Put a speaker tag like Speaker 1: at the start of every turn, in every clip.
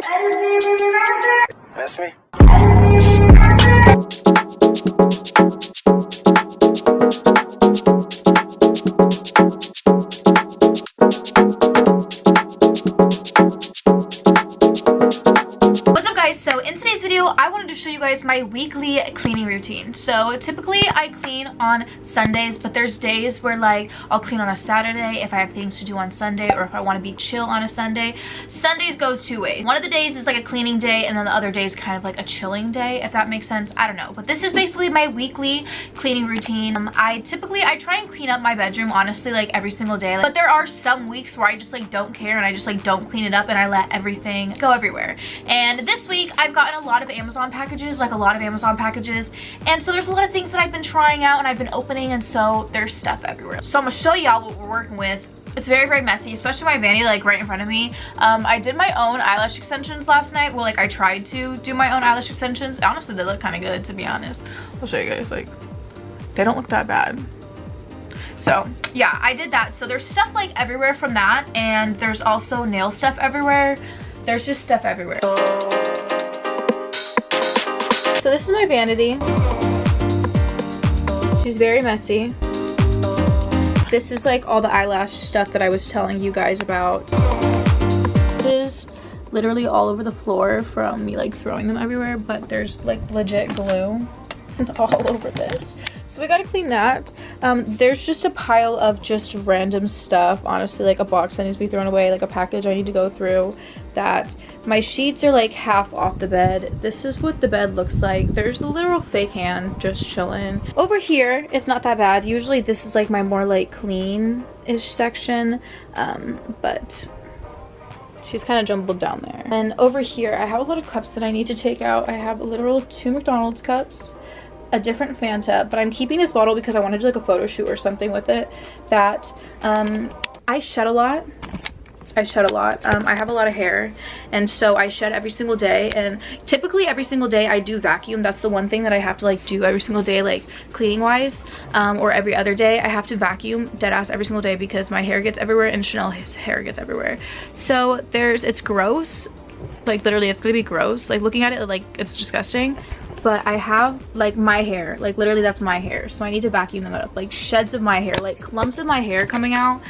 Speaker 1: Miss me?
Speaker 2: What's up guys? So in today's video I wanted to show you guys my weekly cleaning routine. So typically I clean on Sundays, but there's days where like I'll clean on a Saturday if I have things to do on Sunday, or if I want to be chill on a Sunday. Sundays goes two ways. One of the days is like a cleaning day, and then the other day is kind of like a chilling day, if that makes sense. I don't know, but this is basically my weekly cleaning routine. I try and clean up my bedroom honestly like every single day, but there are some weeks where I just like don't care and I just like don't clean it up and I let everything go everywhere. And this week I've gotten a lot of Amazon packages, and so there's a lot of things that I've been trying out and I've been opening, and so there's stuff everywhere. So I'm gonna show y'all what we're working with. It's very, very messy, especially my vanity like right in front of me. I did my own eyelash extensions last night. Well, like I tried to do my own eyelash extensions. Honestly, they look kind of good, to be honest. I'll show you guys, like they don't look that bad. So yeah, I did that. So there's stuff like everywhere from that, and there's also nail stuff everywhere. There's just stuff everywhere. So this is my vanity. She's very messy. This is like all the eyelash stuff that I was telling you guys about. It is literally all over the floor from me like throwing them everywhere, but there's like legit glue all over this. So we gotta clean that. There's just a pile of just random stuff, honestly, like a box that needs to be thrown away, like a package I need to go through. That my sheets are like half off the bed. This is what the bed looks like. There's a literal fake hand just chilling. Over here, it's not that bad. Usually this is like my more like clean-ish section, but she's kind of jumbled down there. And over here, I have a lot of cups that I need to take out. I have a literal 2 McDonald's cups, a different Fanta, but I'm keeping this bottle because I want to do like a photo shoot or something with it. That I shed a lot. I have a lot of hair, and so I shed every single day, and typically every single day I do vacuum. That's the one thing that I have to like do every single day, like cleaning wise, or every other day I have to vacuum dead ass every single day because my hair gets everywhere and Chanel's hair gets everywhere. So it's gross, like literally it's gonna be gross, like looking at it, like it's disgusting. But I have like my hair, like literally that's my hair, so I need to vacuum them up, like sheds of my hair, like clumps of my hair coming out.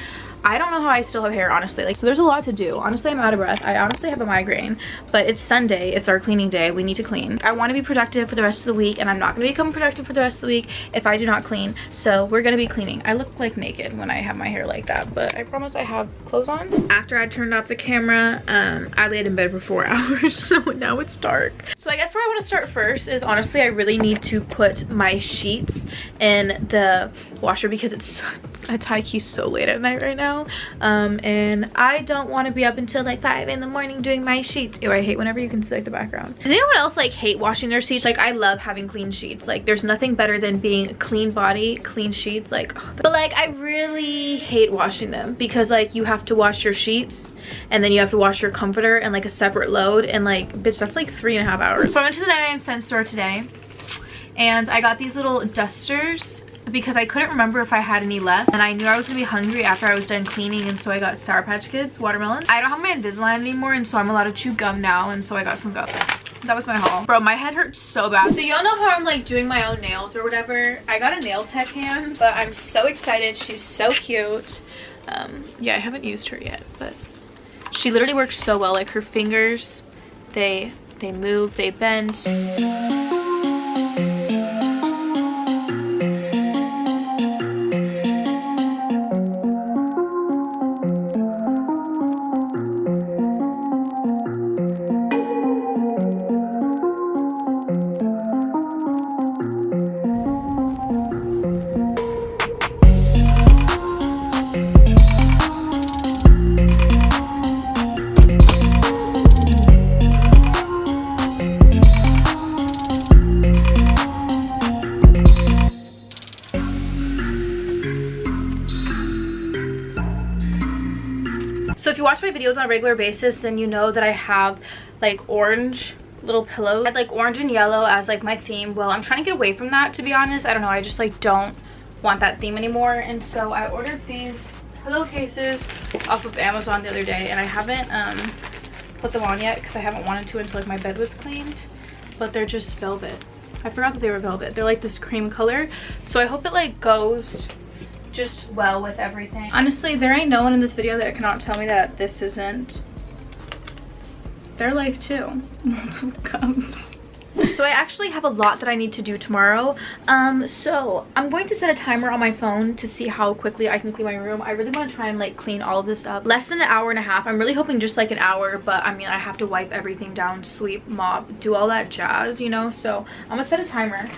Speaker 2: I don't know how I still have hair, honestly. Like, so there's a lot to do. Honestly, I'm out of breath. I honestly have a migraine, but it's Sunday. It's our cleaning day. We need to clean. I want to be productive for the rest of the week, and I'm not going to become productive for the rest of the week if I do not clean. So we're going to be cleaning. I look like naked when I have my hair like that, but I promise I have clothes on. After I turned off the camera, I laid in bed for 4 hours, so now it's dark. So I guess where I want to start first is, honestly, I really need to put my sheets in the washer because it's high-key so late at night right now. And I don't want to be up until like 5 in the morning doing my sheets. Ew, I hate whenever you can see like the background. Does anyone else like hate washing their sheets? Like, I love having clean sheets. Like, there's nothing better than being a clean body, clean sheets, like, but like I really hate washing them because like you have to wash your sheets and then you have to wash your comforter and like a separate load, and like, bitch, that's like 3.5 hours. So I went to the 99-cent store today and I got these little dusters because I couldn't remember if I had any left, and I knew I was gonna be hungry after I was done cleaning, and so I got Sour Patch Kids watermelon. I don't have my Invisalign anymore, and so I'm allowed to chew gum now, and so I got some gum. That was my haul. Bro, my head hurts so bad. So y'all know how I'm like doing my own nails or whatever. I got a nail tech hand, but I'm so excited. She's so cute. Yeah, I haven't used her yet, but she literally works so well. Like, her fingers, they move, they bend. So if you watch my videos on a regular basis, then you know that I have like orange little pillows. I had like orange and yellow as like my theme. Well, I'm trying to get away from that, to be honest. I don't know, I just like don't want that theme anymore, and so I ordered these pillowcases off of Amazon the other day, and I haven't put them on yet because I haven't wanted to until like my bed was cleaned, but they're just velvet. I forgot that they were velvet. They're like this cream color, so I hope it like goes just well with everything. Honestly, there ain't no one in this video that cannot tell me that this isn't their life too. Multiple cups. So I actually have a lot that I need to do tomorrow. So I'm going to set a timer on my phone to see how quickly I can clean my room. I really want to try and like clean all of this up. Less than an hour and a half. I'm really hoping just like an hour, but I mean, I have to wipe everything down, sweep, mop, do all that jazz, you know? So I'm gonna set a timer.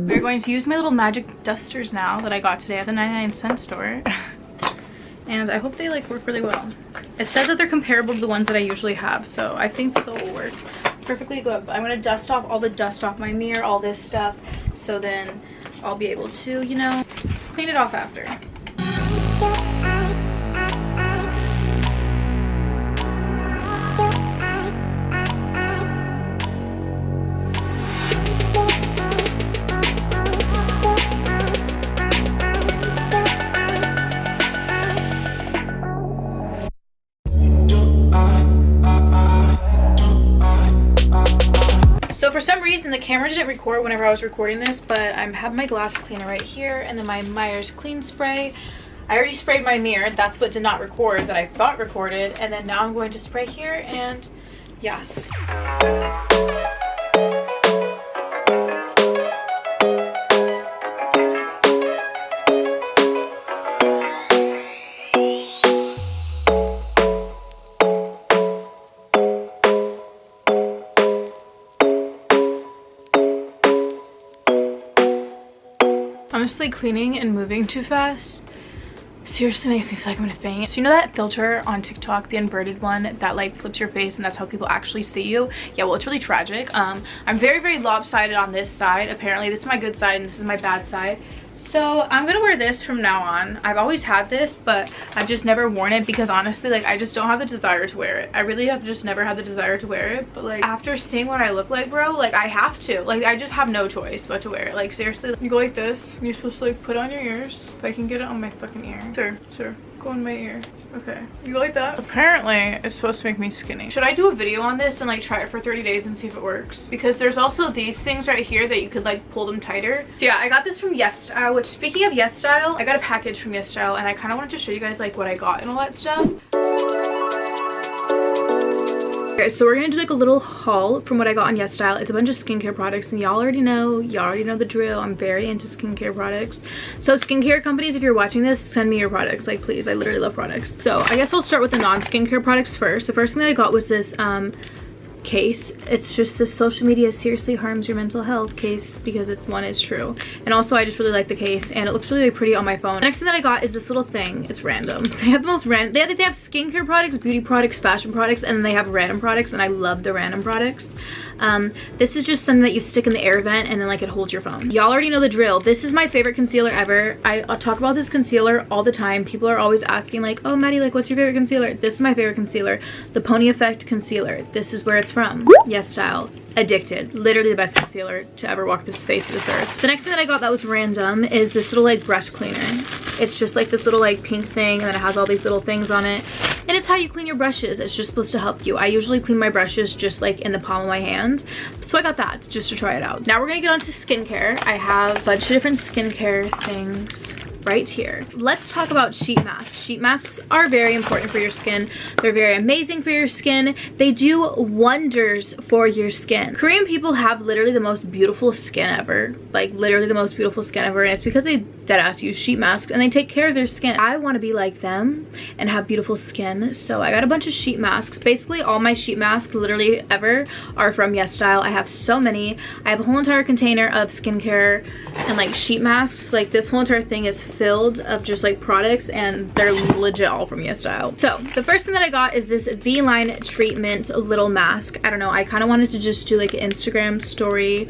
Speaker 2: We're going to use my little magic dusters now that I got today at the 99-cent store. And I hope they like work really well. It says that they're comparable to the ones that I usually have, so I think they'll work perfectly good. But I'm gonna dust off all the dust off my mirror, all this stuff, so then I'll be able to, you know, clean it off after. So for some reason the camera didn't record whenever I was recording this, but I have my glass cleaner right here and then my Meyers clean spray. I already sprayed my mirror. That's what did not record that I thought recorded, and then now I'm going to spray here, and yes. Honestly, cleaning and moving too fast seriously makes me feel like I'm gonna faint. So you know that filter on TikTok, the inverted one that like flips your face and that's how people actually see you? Yeah, well, it's really tragic. I'm very lopsided on this side. Apparently this is my good side and this is my bad side. So I'm gonna wear this from now on. I've always had this, but I've just never worn it because honestly, like, I just don't have the desire to wear it. I really have just never had the desire to wear it. But like, after seeing what I look like, bro, like, I have to. Like, I just have no choice but to wear it. Like, seriously, you go like this. You're supposed to like put on your ears. If I can get it on my fucking ear. Sir, go in my ear. Okay, you go like that. Apparently, it's supposed to make me skinny. Should I do a video on this and like try it for 30 days and see if it works? Because there's also these things right here that you could like pull them tighter. So yeah, I got this from YesStyle, which speaking of YesStyle, I got a package from YesStyle and I kind of wanted to show you guys like what I got and all that stuff. Okay, so we're gonna do like a little haul from what I got on YesStyle. It's a bunch of skincare products and y'all already know the drill. I'm very into skincare products. So skincare companies, if you're watching this, send me your products, like please. I literally love products. So I guess I'll start with the non-skincare products first. The first thing that I got was this case. It's just the social media seriously harms your mental health case because it's true, and also I just really like the case and it looks really pretty on my phone. The next thing that I got is this little thing. It's random. They have the most random, they have skincare products, beauty products, fashion products, and then they have random products, and I love the random products. This is just something that you stick in the air vent and then like it holds your phone. Y'all already know the drill. This is my favorite concealer ever. I'll talk about this concealer all the time. People are always asking like, oh Maddie, like what's your favorite concealer? This is my favorite concealer, the Pony Effect concealer. This is where it's from. YesStyle. Addicted. Literally the best concealer to ever walk this face of this earth. The next thing that I got that was random is this little like brush cleaner. It's just like this little like pink thing and then it has all these little things on it. And it's how you clean your brushes. It's just supposed to help you. I usually clean my brushes just like in the palm of my hand. So I got that just to try it out. Now we're gonna get on to skincare. I have a bunch of different skincare things. right here. Let's talk about sheet masks. Sheet masks are very important for your skin. They're very amazing for your skin. They do wonders for your skin. Korean people have literally the most beautiful skin ever. Like literally the most beautiful skin ever, and it's because they deadass use sheet masks and they take care of their skin. I want to be like them and have beautiful skin, so I got a bunch of sheet masks. Basically all my sheet masks literally ever are from YesStyle. I have so many. I have a whole entire container of skincare and like sheet masks. Like this whole entire thing is filled of just like products, and they're legit all from YesStyle. So the first thing that I got is this V-Line Treatment little mask. I don't know, I kind of wanted to just do like an Instagram story,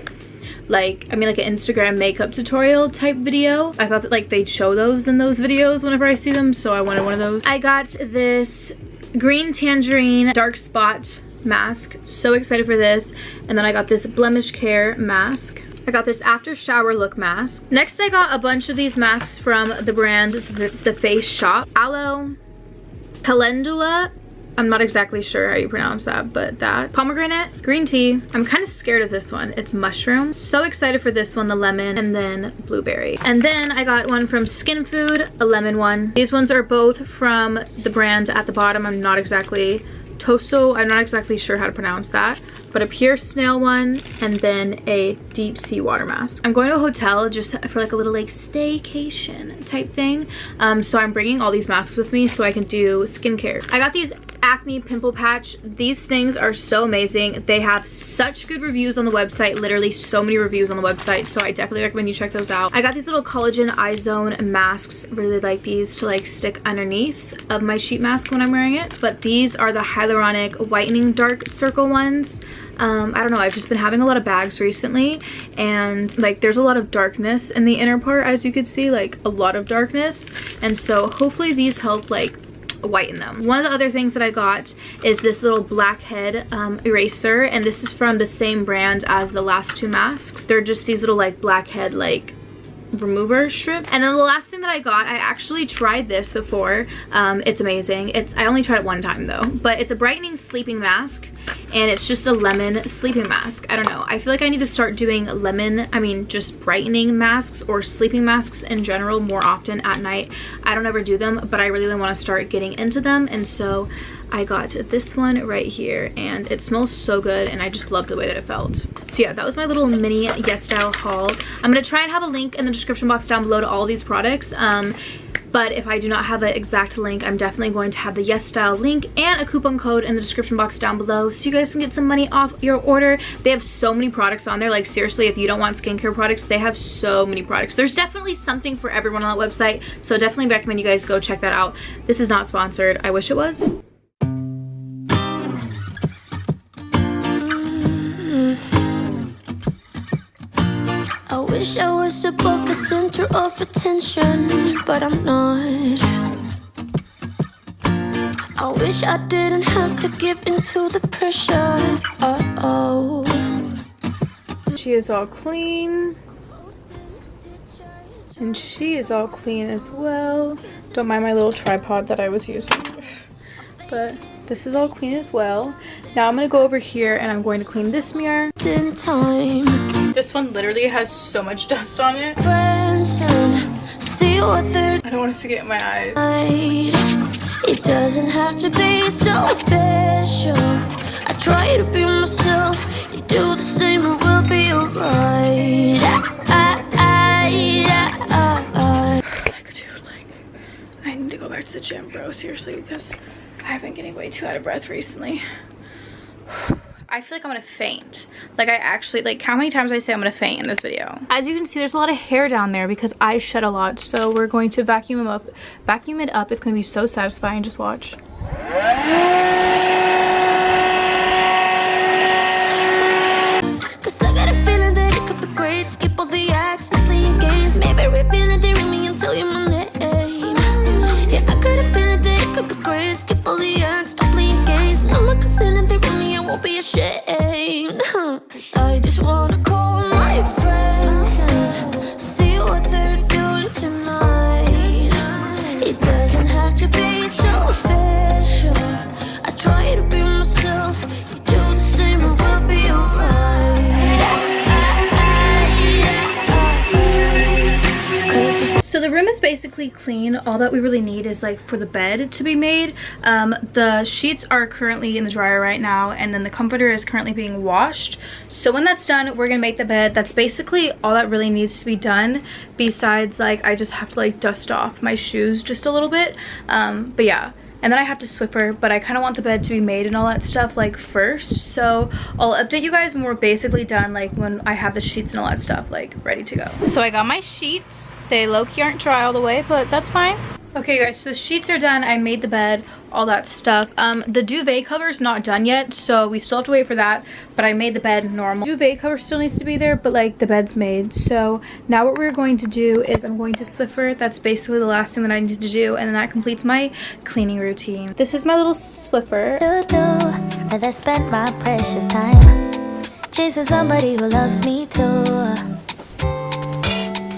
Speaker 2: like an Instagram makeup tutorial type video. I thought that like they'd show those in those videos whenever I see them, so I wanted one of those. I got this green tangerine dark spot mask, so excited for this. And then I got this blemish care mask. I got this after shower look mask. Next I got a bunch of these masks from the brand The Face Shop. Aloe Calendula, I'm not exactly sure how you pronounce that, but that. Pomegranate, green tea. I'm kind of scared of this one. It's mushroom. So excited for this one, the lemon, and then blueberry. And then I got one from Skin Food, a lemon one. These ones are both from the brand at the bottom. I'm not exactly sure how to pronounce that, but a pure snail one, and then a deep sea water mask. I'm going to a hotel just for like a little like staycation type thing, so I'm bringing all these masks with me so I can do skincare. I got these acne pimple patch. These things are so amazing. They have such good reviews on the website, literally so many reviews on the website, so I definitely recommend you check those out. I got these little collagen eye zone masks. Really like these to like stick underneath of my sheet mask when I'm wearing it, but these are the hyaluronic whitening dark circle ones. I don't know, I've just been having a lot of bags recently, and like there's a lot of darkness in the inner part, as you could see, like a lot of darkness, and so hopefully these help like whiten them. One of the other things that I got is this little blackhead eraser, and this is from the same brand as the last two masks. They're just these little like blackhead like remover strip. And then the last thing that I got, I actually tried this before. It's amazing. I only tried it one time though, but it's a brightening sleeping mask, and it's just a lemon sleeping mask. I don't know, I feel like I need to start doing just brightening masks or sleeping masks in general more often at night. I don't ever do them, but I really want to start getting into them, and so I got this one right here, and it smells so good, and I just loved the way that it felt. So yeah, that was my little mini YesStyle haul. I'm gonna try and have a link in the description box down below to all these products, but if I do not have an exact link, I'm definitely going to have the YesStyle link and a coupon code in the description box down below, so you guys can get some money off your order. They have so many products on there. Like seriously, if you don't want skincare products, they have so many products. There's definitely something for everyone on that website, so definitely recommend you guys go check that out. This is not sponsored. I wish it was.
Speaker 1: I wish I was above the center of attention, but I'm not. I wish I didn't have to give into the pressure.
Speaker 2: She is all clean, and she is all clean as well. Don't mind my little tripod that I was using, but this is all clean as well. Now I'm gonna go over here and I'm going to clean this mirror.
Speaker 1: In time.
Speaker 2: This one literally has so much dust on it.
Speaker 1: Friends and see what they're
Speaker 2: I don't want it to get in my eyes.
Speaker 1: It doesn't have to be so special. I try to be myself. You do the same and we'll be alright.
Speaker 2: Like, dude, like, I need to go back to the gym, bro. Seriously, because I've been getting way too out of breath recently. I feel like I'm gonna faint. Like I actually, like how many times I say I'm gonna faint in this video. As you can see, there's a lot of hair down there because I shed a lot. So we're going to vacuum it up. It's gonna be so satisfying, just watch.
Speaker 1: Cause I got a feeling that it could be great. Skip all the acts, stop playing games. Maybe reveal it, they ring me and tell you my name. Yeah, I got a feeling that it could be great. Skip all the acts, stop playing games. No one can say that they ring me, I won't be ashamed. Cause I just wanna call my friends and see what they're doing tonight. It doesn't have to be so special. I
Speaker 2: is basically clean. All that we really need is like for the bed to be made. The sheets are currently in the dryer right now, and then the comforter is currently being washed. So when that's done, we're gonna make the bed. That's basically all that really needs to be done, besides like I just have to like dust off my shoes just a little bit. But yeah. And then I have to Swiffer, but I kind of want the bed to be made and all that stuff like first. So I'll update you guys when we're basically done, like when I have the sheets and all that stuff like ready to go. So I got my sheets. They low-key aren't dry all the way, but that's fine. Okay guys, so the sheets are done. I made the bed, all that stuff. The duvet cover is not done yet, so we still have to wait for that, but I made the bed normal. Duvet cover still needs to be there, but like the bed's made. So now what we're going to do is I'm going to Swiffer. That's basically the last thing that I need to do, and then that completes my cleaning routine. This is my little Swiffer.
Speaker 3: Rather spend my precious time chasing somebody who loves me too.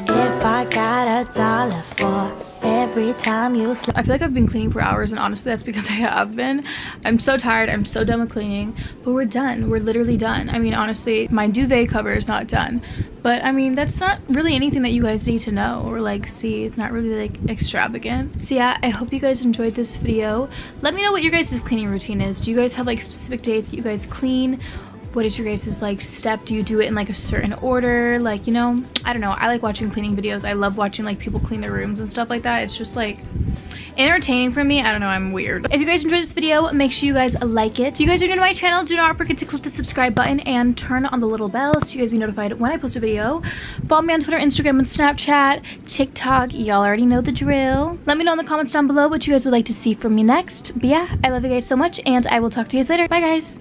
Speaker 3: If I got $1 for every time you sleep.
Speaker 2: I feel like I've been cleaning for hours, and honestly that's because I have been. I'm so tired. I'm so done with cleaning, but we're done. We're literally done. I mean, honestly, my duvet cover is not done, but I mean, that's not really anything that you guys need to know or like see. It's not really like extravagant. So yeah, I hope you guys enjoyed this video. Let me know what your guys' cleaning routine is. Do you guys have like specific days that you guys clean? What is your guys' like step? Do you do it in like a certain order? Like, you know, I don't know. I like watching cleaning videos. I love watching like people clean their rooms and stuff like that. It's just like entertaining for me. I don't know, I'm weird. If you guys enjoyed this video, make sure you guys like it. If you guys are new to my channel, do not forget to click the subscribe button and turn on the little bell so you guys be notified when I post a video. Follow me on Twitter, Instagram, and Snapchat, TikTok. Y'all already know the drill. Let me know in the comments down below what you guys would like to see from me next. But yeah, I love you guys so much, and I will talk to you guys later. Bye guys.